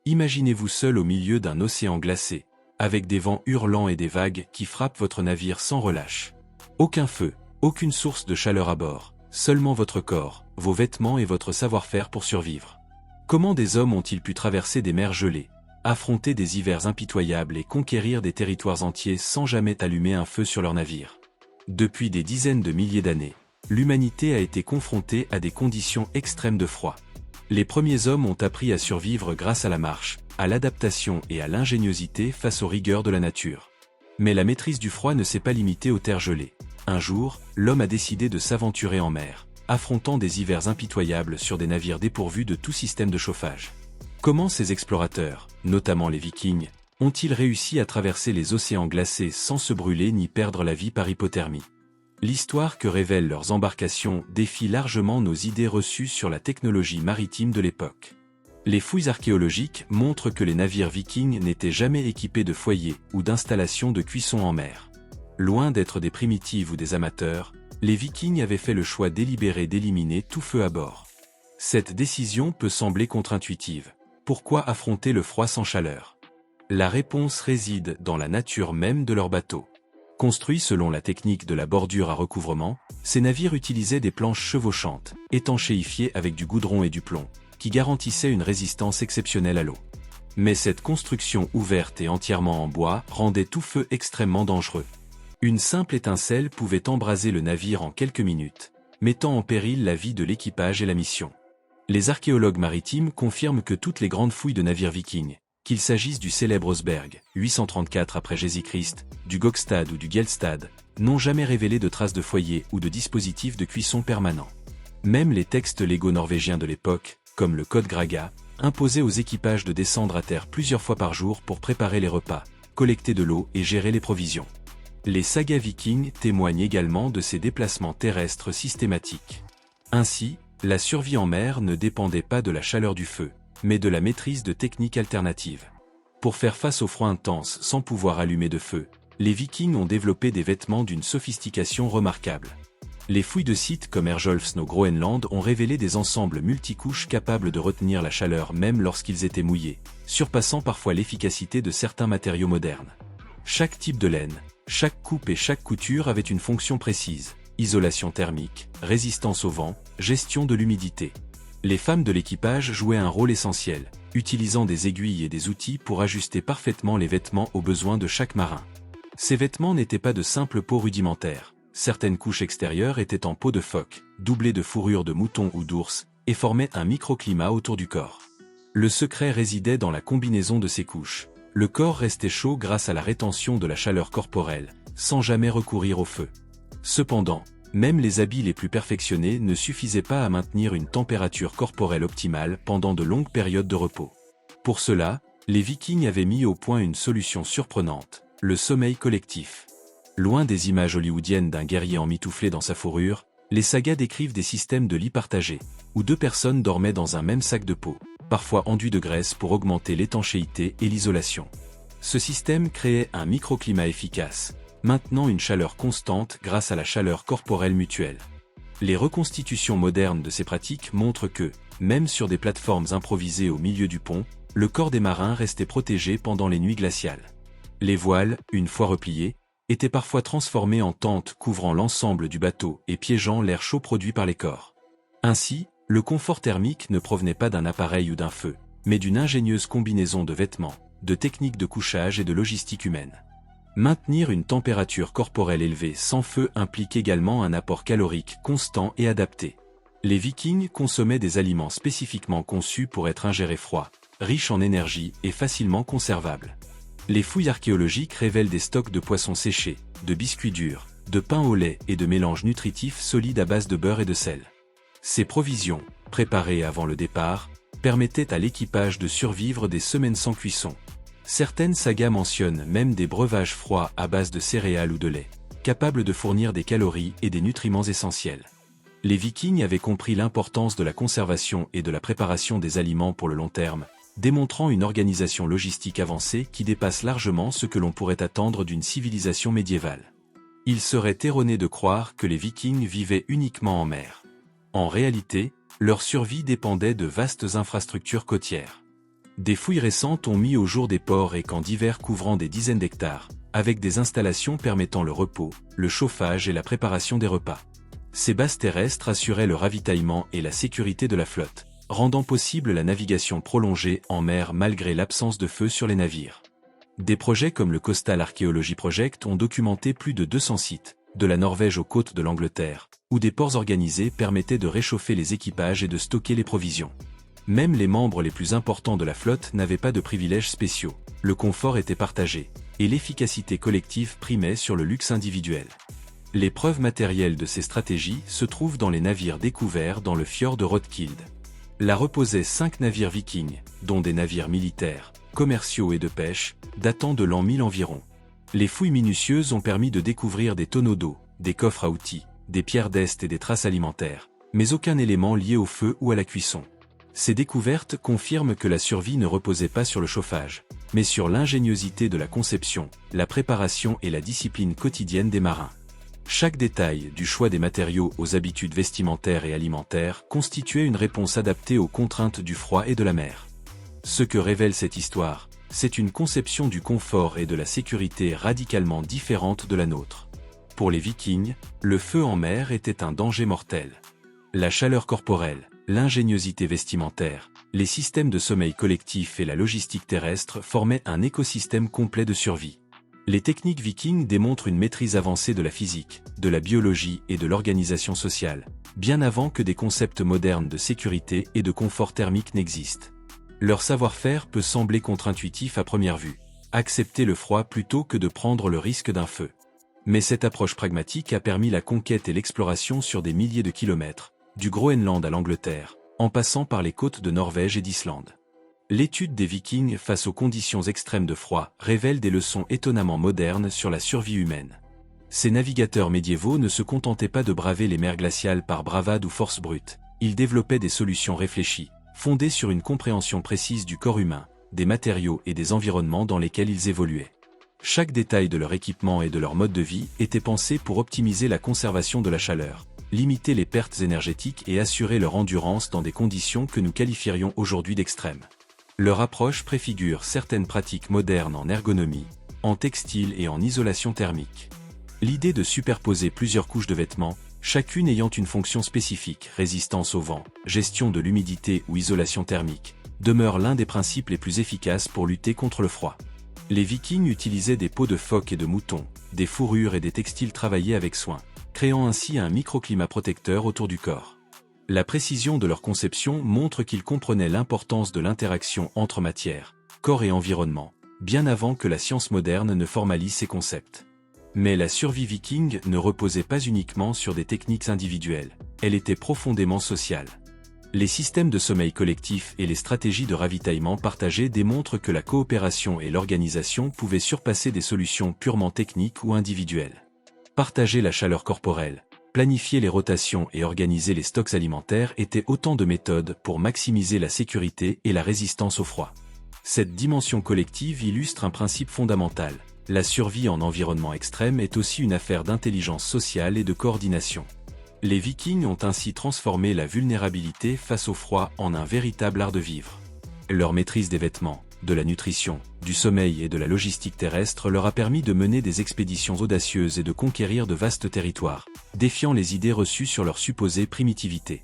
Imaginez-vous seul au milieu d'un océan glacé, avec des vents hurlants et des vagues qui frappent votre navire sans relâche. Aucun feu, aucune source de chaleur à bord, seulement votre corps, vos vêtements et votre savoir-faire pour survivre. Comment des hommes ont-ils pu traverser des mers gelées, affronter des hivers impitoyables et conquérir des territoires entiers sans jamais allumer un feu sur leur navire? Depuis des dizaines de milliers d'années, l'humanité a été confrontée à des conditions extrêmes de froid. Les premiers hommes ont appris à survivre grâce à la marche, à l'adaptation et à l'ingéniosité face aux rigueurs de la nature. Mais la maîtrise du froid ne s'est pas limitée aux terres gelées. Un jour, l'homme a décidé de s'aventurer en mer, affrontant des hivers impitoyables sur des navires dépourvus de tout système de chauffage. Comment ces explorateurs, notamment les Vikings, ont-ils réussi à traverser les océans glacés sans se brûler ni perdre la vie par hypothermie? L'histoire que révèlent leurs embarcations défie largement nos idées reçues sur la technologie maritime de l'époque. Les fouilles archéologiques montrent que les navires vikings n'étaient jamais équipés de foyers ou d'installations de cuisson en mer. Loin d'être des primitives ou des amateurs, les Vikings avaient fait le choix délibéré d'éliminer tout feu à bord. Cette décision peut sembler contre-intuitive. Pourquoi affronter le froid sans chaleur? La réponse réside dans la nature même de leurs bateaux. Construits selon la technique de la bordure à recouvrement, ces navires utilisaient des planches chevauchantes, étanchéifiées avec du goudron et du plomb, qui garantissaient une résistance exceptionnelle à l'eau. Mais cette construction ouverte et entièrement en bois rendait tout feu extrêmement dangereux. Une simple étincelle pouvait embraser le navire en quelques minutes, mettant en péril la vie de l'équipage et la mission. Les archéologues maritimes confirment que toutes les grandes fouilles de navires vikings, qu'il s'agisse du célèbre Osberg, 834 après Jésus-Christ, du Gokstad ou du Gjelstad, n'ont jamais révélé de traces de foyer ou de dispositifs de cuisson permanents. Même les textes légaux norvégiens de l'époque, comme le Code Graga, imposaient aux équipages de descendre à terre plusieurs fois par jour pour préparer les repas, collecter de l'eau et gérer les provisions. Les sagas vikings témoignent également de ces déplacements terrestres systématiques. Ainsi, la survie en mer ne dépendait pas de la chaleur du feu, mais de la maîtrise de techniques alternatives. Pour faire face au froid intense sans pouvoir allumer de feu, les Vikings ont développé des vêtements d'une sophistication remarquable. Les fouilles de sites comme Herjolfsn au Groenland ont révélé des ensembles multicouches capables de retenir la chaleur même lorsqu'ils étaient mouillés, surpassant parfois l'efficacité de certains matériaux modernes. Chaque type de laine, chaque coupe et chaque couture avait une fonction précise: isolation thermique, résistance au vent, gestion de l'humidité. Les femmes de l'équipage jouaient un rôle essentiel, utilisant des aiguilles et des outils pour ajuster parfaitement les vêtements aux besoins de chaque marin. Ces vêtements n'étaient pas de simples peaux rudimentaires. Certaines couches extérieures étaient en peau de phoque, doublées de fourrure de mouton ou d'ours, et formaient un microclimat autour du corps. Le secret résidait dans la combinaison de ces couches. Le corps restait chaud grâce à la rétention de la chaleur corporelle, sans jamais recourir au feu. Cependant, même les habits les plus perfectionnés ne suffisaient pas à maintenir une température corporelle optimale pendant de longues périodes de repos. Pour cela, les Vikings avaient mis au point une solution surprenante: le sommeil collectif. Loin des images hollywoodiennes d'un guerrier emmitouflé dans sa fourrure, les sagas décrivent des systèmes de lits partagés, où deux personnes dormaient dans un même sac de peau, parfois enduit de graisse pour augmenter l'étanchéité et l'isolation. Ce système créait un microclimat efficace, maintenant une chaleur constante grâce à la chaleur corporelle mutuelle. Les reconstitutions modernes de ces pratiques montrent que, même sur des plateformes improvisées au milieu du pont, le corps des marins restait protégé pendant les nuits glaciales. Les voiles, une fois repliés, étaient parfois transformés en tentes couvrant l'ensemble du bateau et piégeant l'air chaud produit par les corps. Ainsi, le confort thermique ne provenait pas d'un appareil ou d'un feu, mais d'une ingénieuse combinaison de vêtements, de techniques de couchage et de logistique humaine. Maintenir une température corporelle élevée sans feu implique également un apport calorique constant et adapté. Les Vikings consommaient des aliments spécifiquement conçus pour être ingérés froids, riches en énergie et facilement conservables. Les fouilles archéologiques révèlent des stocks de poissons séchés, de biscuits durs, de pain au lait et de mélanges nutritifs solides à base de beurre et de sel. Ces provisions, préparées avant le départ, permettaient à l'équipage de survivre des semaines sans cuisson. Certaines sagas mentionnent même des breuvages froids à base de céréales ou de lait, capables de fournir des calories et des nutriments essentiels. Les Vikings avaient compris l'importance de la conservation et de la préparation des aliments pour le long terme, démontrant une organisation logistique avancée qui dépasse largement ce que l'on pourrait attendre d'une civilisation médiévale. Il serait erroné de croire que les Vikings vivaient uniquement en mer. En réalité, leur survie dépendait de vastes infrastructures côtières. Des fouilles récentes ont mis au jour des ports et camps divers couvrant des dizaines d'hectares, avec des installations permettant le repos, le chauffage et la préparation des repas. Ces bases terrestres assuraient le ravitaillement et la sécurité de la flotte, rendant possible la navigation prolongée en mer malgré l'absence de feu sur les navires. Des projets comme le Coastal Archaeology Project ont documenté plus de 200 sites, de la Norvège aux côtes de l'Angleterre, où des ports organisés permettaient de réchauffer les équipages et de stocker les provisions. Même les membres les plus importants de la flotte n'avaient pas de privilèges spéciaux, le confort était partagé, et l'efficacité collective primait sur le luxe individuel. Les preuves matérielles de ces stratégies se trouvent dans les navires découverts dans le fjord de Roskilde. Là reposaient 5 navires vikings, dont des navires militaires, commerciaux et de pêche, datant de l'an 1000 environ. Les fouilles minutieuses ont permis de découvrir des tonneaux d'eau, des coffres à outils, des pierres d'est et des traces alimentaires, mais aucun élément lié au feu ou à la cuisson. Ces découvertes confirment que la survie ne reposait pas sur le chauffage, mais sur l'ingéniosité de la conception, la préparation et la discipline quotidienne des marins. Chaque détail, du choix des matériaux aux habitudes vestimentaires et alimentaires, constituait une réponse adaptée aux contraintes du froid et de la mer. Ce que révèle cette histoire, c'est une conception du confort et de la sécurité radicalement différente de la nôtre. Pour les Vikings, le feu en mer était un danger mortel. La chaleur corporelle, l'ingéniosité vestimentaire, les systèmes de sommeil collectif et la logistique terrestre formaient un écosystème complet de survie. Les techniques vikings démontrent une maîtrise avancée de la physique, de la biologie et de l'organisation sociale, bien avant que des concepts modernes de sécurité et de confort thermique n'existent. Leur savoir-faire peut sembler contre-intuitif à première vue, accepter le froid plutôt que de prendre le risque d'un feu. Mais cette approche pragmatique a permis la conquête et l'exploration sur des milliers de kilomètres, du Groenland à l'Angleterre, en passant par les côtes de Norvège et d'Islande. L'étude des Vikings face aux conditions extrêmes de froid révèle des leçons étonnamment modernes sur la survie humaine. Ces navigateurs médiévaux ne se contentaient pas de braver les mers glaciales par bravade ou force brute, ils développaient des solutions réfléchies, fondées sur une compréhension précise du corps humain, des matériaux et des environnements dans lesquels ils évoluaient. Chaque détail de leur équipement et de leur mode de vie était pensé pour optimiser la conservation de la chaleur, limiter les pertes énergétiques et assurer leur endurance dans des conditions que nous qualifierions aujourd'hui d'extrêmes. Leur approche préfigure certaines pratiques modernes en ergonomie, en textile et en isolation thermique. L'idée de superposer plusieurs couches de vêtements, chacune ayant une fonction spécifique, résistance au vent, gestion de l'humidité ou isolation thermique, demeure l'un des principes les plus efficaces pour lutter contre le froid. Les Vikings utilisaient des peaux de phoque et de mouton, des fourrures et des textiles travaillés avec soin, créant ainsi un microclimat protecteur autour du corps. La précision de leur conception montre qu'ils comprenaient l'importance de l'interaction entre matière, corps et environnement, bien avant que la science moderne ne formalise ces concepts. Mais la survie viking ne reposait pas uniquement sur des techniques individuelles, elle était profondément sociale. Les systèmes de sommeil collectif et les stratégies de ravitaillement partagé démontrent que la coopération et l'organisation pouvaient surpasser des solutions purement techniques ou individuelles. Partager la chaleur corporelle, planifier les rotations et organiser les stocks alimentaires étaient autant de méthodes pour maximiser la sécurité et la résistance au froid. Cette dimension collective illustre un principe fondamental. La survie en environnement extrême est aussi une affaire d'intelligence sociale et de coordination. Les Vikings ont ainsi transformé la vulnérabilité face au froid en un véritable art de vivre. Leur maîtrise des vêtements, de la nutrition, du sommeil et de la logistique terrestre leur a permis de mener des expéditions audacieuses et de conquérir de vastes territoires, défiant les idées reçues sur leur supposée primitivité.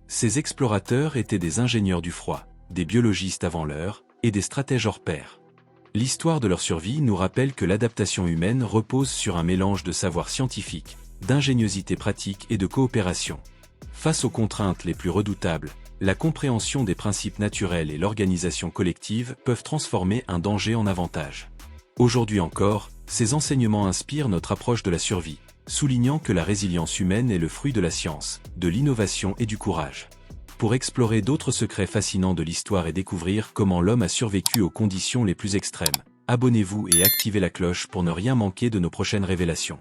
Ces explorateurs étaient des ingénieurs du froid, des biologistes avant l'heure, et des stratèges hors pair. L'histoire de leur survie nous rappelle que l'adaptation humaine repose sur un mélange de savoir scientifique, d'ingéniosité pratique et de coopération. Face aux contraintes les plus redoutables, la compréhension des principes naturels et l'organisation collective peuvent transformer un danger en avantage. Aujourd'hui encore, ces enseignements inspirent notre approche de la survie, soulignant que la résilience humaine est le fruit de la science, de l'innovation et du courage. Pour explorer d'autres secrets fascinants de l'histoire et découvrir comment l'homme a survécu aux conditions les plus extrêmes, abonnez-vous et activez la cloche pour ne rien manquer de nos prochaines révélations.